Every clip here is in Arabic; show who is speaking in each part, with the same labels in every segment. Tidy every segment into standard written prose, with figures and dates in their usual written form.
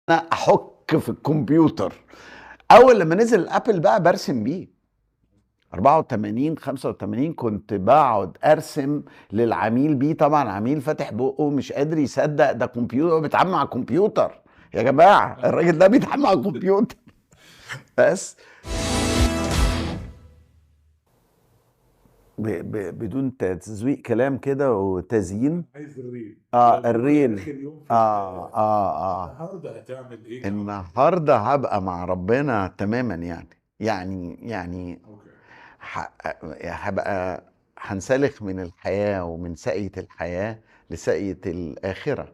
Speaker 1: انا احك في الكمبيوتر. اول لما نزل الابل بقى برسم بيه 84 85 كنت بقعد ارسم للعميل بيه. طبعا عميل فاتح بقه مش قادر يصدق ده كمبيوتر، هو بيتعامل مع كمبيوتر. يا جماعه الراجل ده بيتعامل مع كمبيوتر. بس بدون تزويق كلام كده وتزيين.
Speaker 2: عايز الريل
Speaker 1: الريل.
Speaker 2: اخر يوم في
Speaker 1: اه
Speaker 2: الحياه.
Speaker 1: اه اه
Speaker 2: النهارده هتعمل ايه يا عمرو؟
Speaker 1: النهارده هبقى مع ربنا تماما يعني
Speaker 2: اوكي.
Speaker 1: ح- هبقى هنسلخ من الحياة ومن سقية الحياة لسقية الآخرة.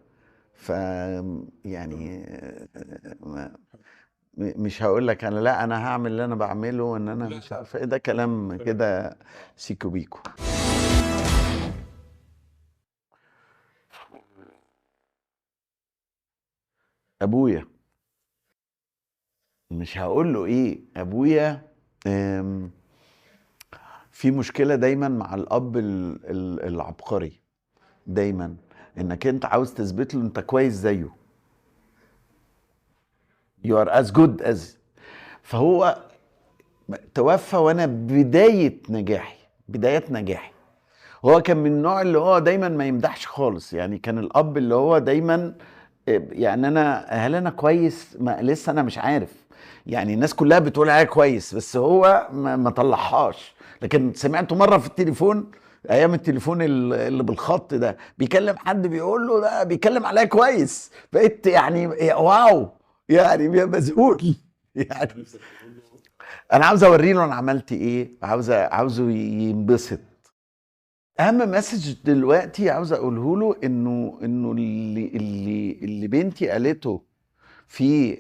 Speaker 1: ف يعني مش هقول لك انا لا انا هعمل اللي انا بعمله ان انا
Speaker 2: لا
Speaker 1: مش عارف ايه، ده كلام
Speaker 2: فاهم.
Speaker 1: كده سيكو بيكو. ابويا مش هقول له ايه. ابويا أم، في مشكلة دايما مع الاب العبقري، دايما انك انت عاوز تثبت له انت كويس زيه. you are as good as. فهو توفى وانا بداية نجاحي. هو كان من النوع اللي هو دايما ما يمدحش خالص، يعني كان الاب اللي هو دايما يعني هل انا كويس؟ ما لسه انا مش عارف. يعني الناس كلها بتقول عليا كويس بس هو ما طلعهاش. لكن سمعته مره في التليفون، ايام التليفون اللي بالخط ده، بيكلم حد بيقول له ده بيتكلم عليا كويس. بقيت يعني واو، يعني مذهول. يعني
Speaker 2: نفسك تقول له
Speaker 1: انا عاوز اوري له انا عملت ايه، عاوزه ينبسط. اهم مسج دلوقتي عاوز اقوله له انه اللي بنتي قالته في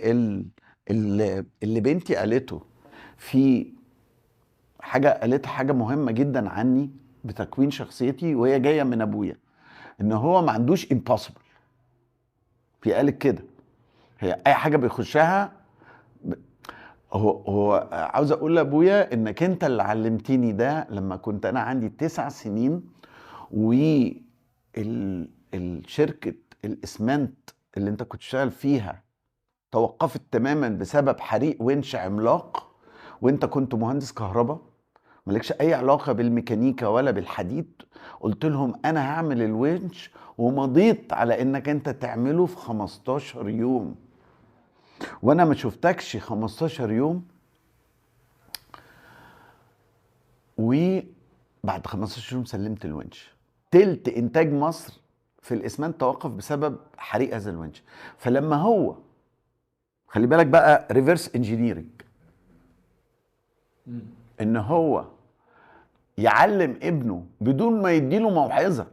Speaker 1: اللي بنتي قالته في قالتها حاجه مهمه جدا عني بتكوين شخصيتي، وهي جايه من ابويا. ان هو ما عندوش impossible. هي قالت كده. هي اي حاجه بيخشها هو عاوز اقول لابويا انك انت اللي علمتني ده لما كنت انا عندي 9 سنين. والشركة الاسمنت اللي انت كنت شغال فيها توقفت تماما بسبب حريق ونش عملاق، وانت كنت مهندس كهرباء مالكش اي علاقة بالميكانيكا ولا بالحديد. قلت لهم انا هعمل الونش، ومضيت على انك انت تعمله في 15 يوم، وانا ما شفتكش 15 يوم. وبعد 15 يوم سلمت الونش. تلت انتاج مصر في الاسمنت توقف بسبب حريق هذا الونش. فلما هو، خلي بالك بقى ريفرس انجينيرنج، ان هو يعلم ابنه بدون ما يديله موعظه،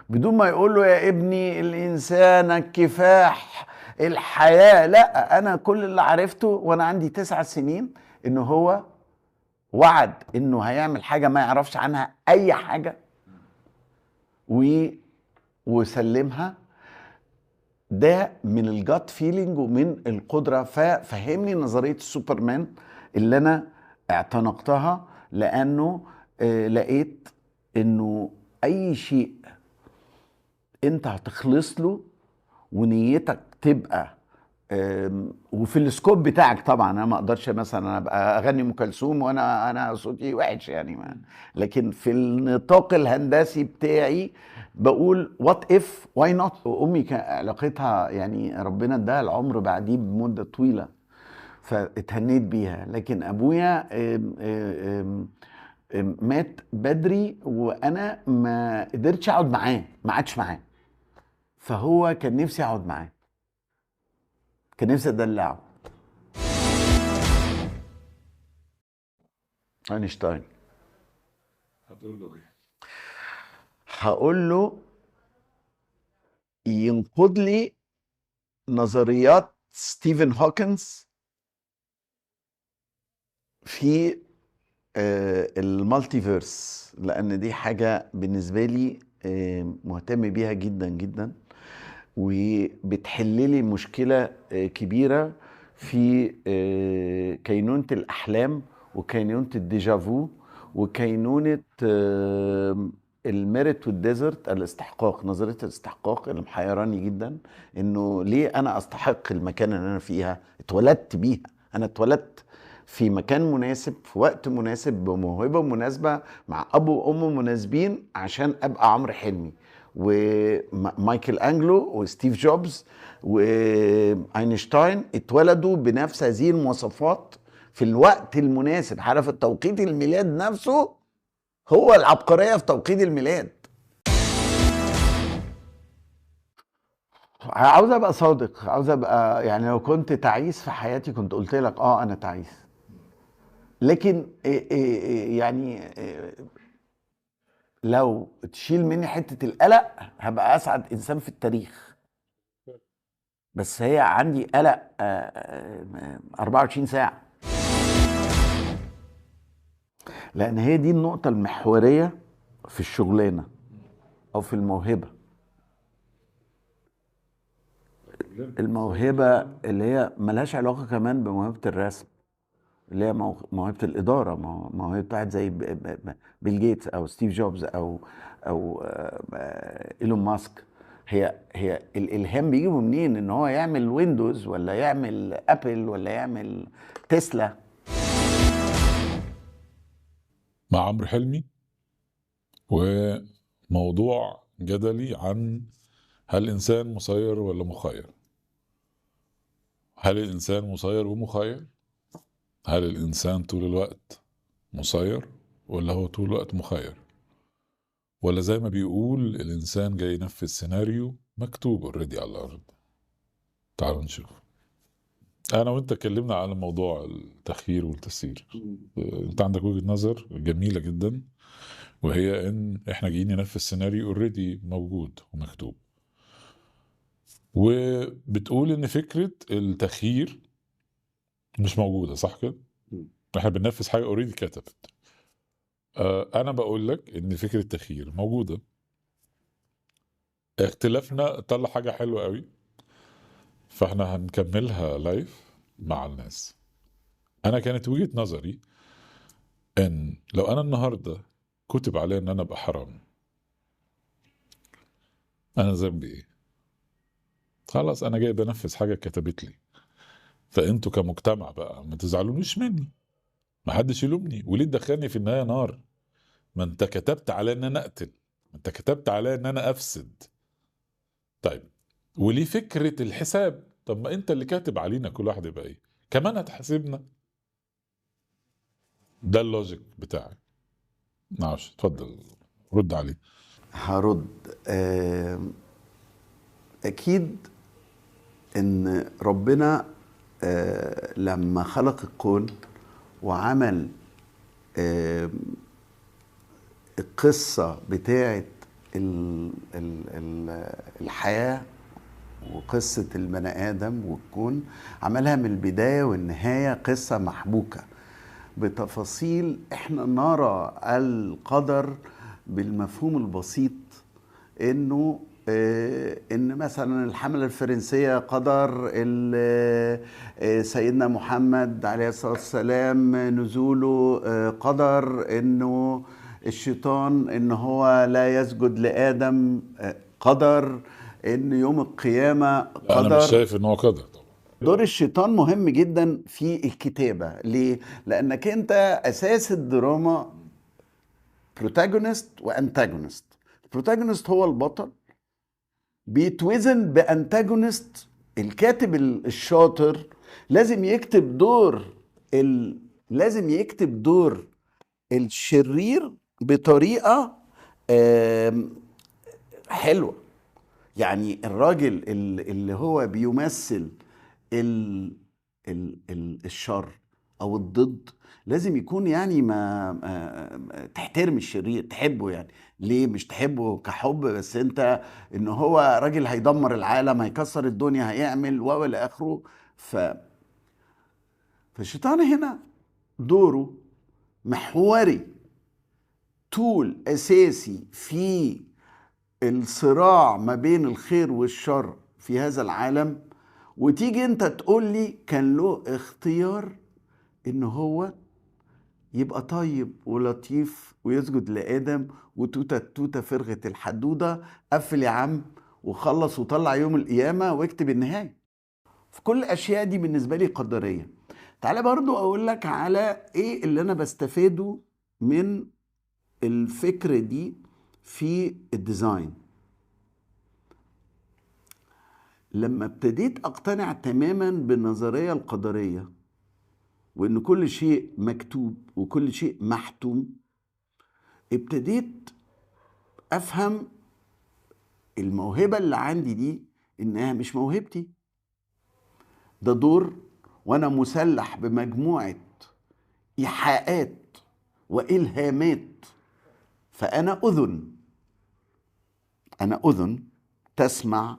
Speaker 1: بدون ما يقول له يا ابني الانسان الكفاح الحياه. لا، انا كل اللي عرفته وانا عندي 9 سنين ان هو وعد انه هيعمل حاجه ما يعرفش عنها اي حاجه و وسلمها. ده من الجات فيلينج ومن القدره. ففهمني نظريه السوبرمان اللي انا اعتنقتها، لانه لقيت انه اي شيء انت هتخلص له ونيتك تبقى وفي السكوب بتاعك. طبعا انا ما اقدرش مثلا انا ابقى اغني ام كلثوم وانا صوتي وحش يعني ما. لكن في النطاق الهندسي بتاعي بقول وات اف واي نوت. امي كان علاقتها يعني ربنا اداها العمر بعديه بمده طويله، فاتهنيت بيها. لكن ابويا مات بدري وانا ما قدرتش اقعد معاه، ما قعدش معاه. فهو كان نفسي اقعد معاه، كان نفسي ادلعه. اينشتاين.
Speaker 2: هتقول له ايه؟
Speaker 1: هقول له ينقض لي نظريات ستيفن هوكنز في المالتيفيرس، لان دي حاجه بالنسبه لي مهتم بيها جدا جدا، وبتحل لي مشكله كبيره في كينونه الاحلام وكينونه الديجافو وكينونه الميريت والديزرت، الاستحقاق، نظريه الاستحقاق اللي محيراني جدا، انه ليه انا استحق المكان اللي انا فيها، اتولدت بيها. انا اتولدت في مكان مناسب، في وقت مناسب، بموهبه مناسبه، مع اب وام مناسبين عشان ابقى عمرو حلمي ومايكل انجلو وستيف جوبز واينشتاين اتولدوا بنفس هذه المواصفات في الوقت المناسب. عارف التوقيت الميلاد نفسه هو العبقرية في توقيت الميلاد. عاوز ابقى صادق، عاوز ابقى يعني لو كنت تعيس في حياتي كنت قلت لك انا تعيس، لكن يعني لو تشيل مني حتة القلق هبقى اسعد انسان في التاريخ. بس هي عندي قلق 24 ساعة، لان هي دي النقطة المحورية في الشغلانة او في الموهبة. الموهبة اللي هي ملهاش علاقة كمان بموهبة الرسم، اللي هي موهبة الإدارة، موهبة واحد زي بيل جيتس أو ستيف جوبز أو إيلون ماسك. هي الإلهام بيجيبه منين؟ إن هو يعمل ويندوز ولا يعمل أبل ولا يعمل تسلا.
Speaker 2: مع عمرو حلمي، وموضوع جدلي عن هل الإنسان مسير ولا مخير؟ هل الإنسان مسير ومخير؟ هل الإنسان طول الوقت مسير ولا هو طول الوقت مخير؟ ولا زي ما بيقول الإنسان جاي ينفذ سيناريو مكتوب اوريدي على الأرض؟ تعالوا نشوف. أنا وأنت اتكلمنا على موضوع التخيير والتسيير. أنت عندك وجهة نظر جميلة جدا، وهي إن إحنا جايين ننفذ سيناريو اوريدي موجود ومكتوب، وبتقول إن فكرة التخيير مش موجودة، صح كده؟ إحنا بننفذ حاجة اوريدي كتبت. أنا بقول لك إن فكرة التخيير موجودة. اختلافنا طلع حاجة حلوة قوي، فاحنا هنكملها لايف مع الناس. انا كانت وجهة نظري ان لو انا النهاردة كتب علي ان انا ابقى حرام، انا ذنبي ايه؟ خلاص انا جاي بنفذ حاجة كتبت لي، فانتوا كمجتمع بقى ما تزعلونيش مني، ما حدش يلومني. وليه تدخلني في النهاية نار؟ ما انت كتبت علي ان انا اقتل، ما انت كتبت علي ان انا افسد. طيب وليه فكرة الحساب؟ طب ما انت اللي كاتب علينا كل واحد يبقى ايه، كمان هتحاسبنا. ده اللوجيك بتاعي. معلش اتفضل رد عليه.
Speaker 1: هرد. أكيد إن ربنا لما خلق الكون وعمل القصة بتاعت الحياة وقصة البني آدم والكون، عملها من البداية والنهاية قصة محبوكة بتفاصيل. احنا نرى القدر بالمفهوم البسيط، انه ان مثلا الحملة الفرنسية قدر، سيدنا محمد عليه الصلاة والسلام نزوله قدر، انه الشيطان ان هو لا يسجد لآدم قدر، ان يوم القيامة قدر.
Speaker 2: انا مش شايف ان هو قدر طبعا.
Speaker 1: دور الشيطان مهم جدا في الكتابة. ليه؟ لأنك أنت أساس الدراما بروتاجونست وأنتاجونست. البروتاجونست هو البطل، بيتوزن بأنتاجونست. الكاتب الشاطر لازم يكتب دور لازم يكتب دور الشرير بطريقة حلوة. يعني الراجل اللي هو بيمثل الشر او الضد لازم يكون يعني ما تحترم الشرير، تحبه. يعني ليه مش تحبه كحب بس، انت ان هو راجل هيدمر العالم، هيكسر الدنيا، هيعمل الى اخره. فالشيطان هنا دوره محوري، طول اساسي في الصراع ما بين الخير والشر في هذا العالم. وتيجي انت تقول لي كان له اختيار ان هو يبقى طيب ولطيف ويسجد لآدم وتوتة التوتة فرغة الحدودة، قفل يا عم وخلص وطلع يوم القيامة واكتب النهاية. في كل الأشياء دي بالنسبة لي قدرية. تعالى برضو أقول لك على إيه اللي أنا بستفاده من الفكرة دي في الديزاين. لما ابتديت أقتنع تماما بالنظرية القدرية وإن كل شيء مكتوب وكل شيء محتوم، ابتديت أفهم الموهبة اللي عندي دي إنها مش موهبتي، ده دور، وأنا مسلح بمجموعة إيحاءات وإلهامات. فأنا أذن تسمع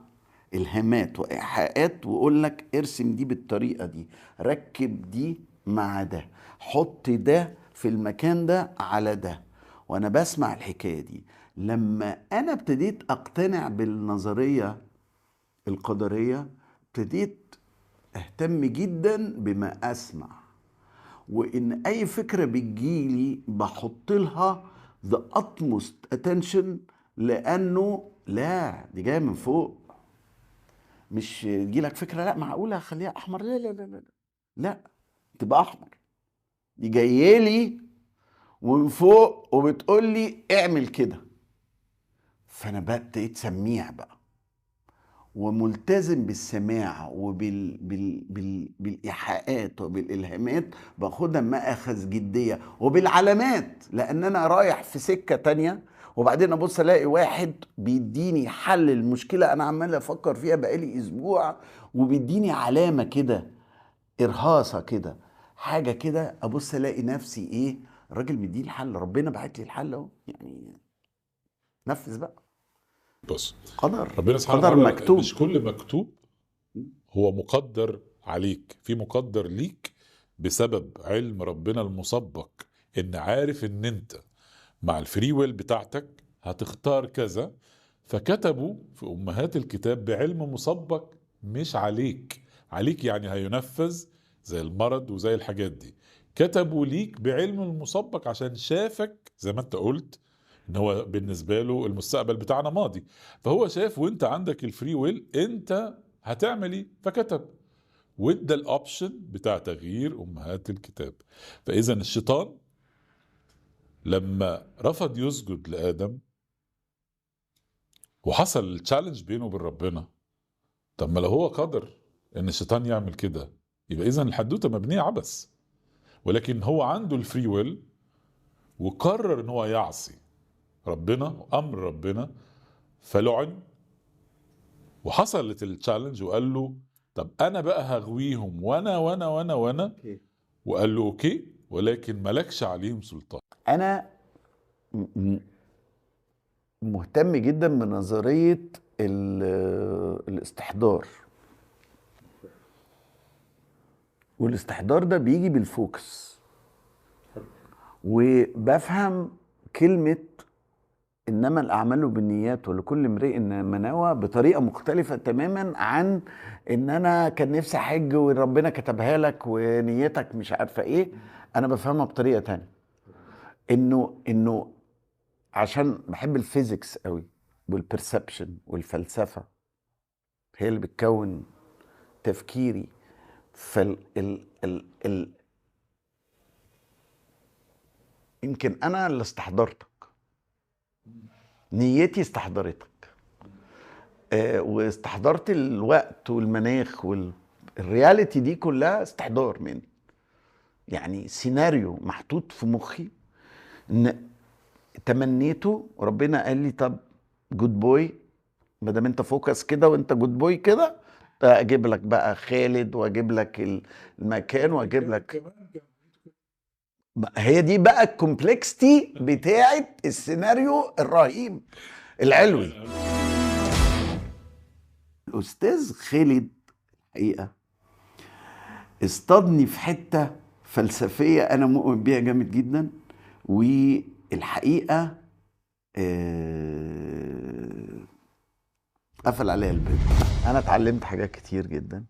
Speaker 1: إلهامات وإيحاءات وأقول لك ارسم دي بالطريقة دي، ركب دي مع ده، حط ده في المكان ده على ده، وأنا بسمع الحكاية دي. لما أنا ابتديت أقتنع بالنظرية القدرية ابتديت أهتم جدا بما أسمع، وإن أي فكرة بتجيلي بحط لها the utmost attention، لأنه لا دي جاية من فوق. مش يجيلك فكرة لا معقولة خليها أحمر، لا لا لا لا لا تبقى أحمر، دي جايالي ومن فوق وبتقول لي اعمل كده. فأنا بقيت سميع بقى وملتزم بالسماع بالإيحاءات وبالإلهامات، باخدها مأخذ جدية وبالعلامات، لأن أنا رايح في سكة تانية وبعدين أبص ألاقي واحد بيديني حل المشكلة أنا عمال أفكر فيها بقالي أسبوع، وبيديني علامة كده، إرهاصة كده، حاجة كده، أبص ألاقي نفسي إيه، الراجل مديني الحل، ربنا بعت لي الحل أهو، يعني نفذ بقى.
Speaker 2: بص،
Speaker 1: قدر،
Speaker 2: ربنا سبحانه
Speaker 1: قدر
Speaker 2: وتعالى
Speaker 1: مكتوب.
Speaker 2: مش كل مكتوب هو مقدر عليك، في مقدر ليك بسبب علم ربنا المسبق، ان عارف ان انت مع الفري ويل بتاعتك هتختار كذا، فكتبوا في امهات الكتاب بعلم مسبق مش عليك. عليك يعني هينفذ زي المرض وزي الحاجات دي، كتبوا ليك بعلم المسبق عشان شافك زي ما انت قلت ان هو بالنسبه له المستقبل بتاعنا ماضي، فهو شاف وانت عندك الفري ويل انت هتعمل ايه فكتب، وادى الاوبشن بتاع تغيير امهات الكتاب. فاذا الشيطان لما رفض يسجد لادم وحصل التشالنج بينه وبين ربنا، طب ما لو هو قدر ان الشيطان يعمل كده يبقى اذا الحدوته مبنيه عبث، ولكن هو عنده الفري ويل وقرر ان هو يعصي ربنا وامر ربنا فلعن، وحصلت التشالنج وقال له طب انا بقى هغويهم وانا وقال له اوكي ولكن ملكش عليهم سلطان.
Speaker 1: أنا مهتم جدا بنظرية الاستحضار، والاستحضار ده بيجي بالفوكس، وبفهم كلمة إنما الأعمال بالنيات ولكل امرئ ما نوى بطريقة مختلفة تماما عن إن أنا كان نفسي حج وربنا كتبها لك ونيتك مش عارفة إيه. أنا بفهمها بطريقة تانية، إنه عشان بحب الفيزيكس قوي والبرسبشن والفلسفة، هي اللي بتكون تفكيري. يمكن انا اللي استحضرتك، نيتي استحضرتك، واستحضرت الوقت والمناخ والرياليتي دي كلها استحضار مني، يعني سيناريو محطوط في مخي ان تمنيته وربنا قال لي طب جود بوي، ما دام انت فوكس كده وانت جود بوي كده، اجيب لك بقى خالد واجيب لك المكان واجيب لك. هي دي بقى الكومبلكستي بتاعت السيناريو الرهيب العلوي. الاستاذ خالد الحقيقه اصطادني في حته فلسفيه انا مؤمن بيها جامد جدا، والحقيقه قفل عليا الباب. انا اتعلمت حاجات كتير جدا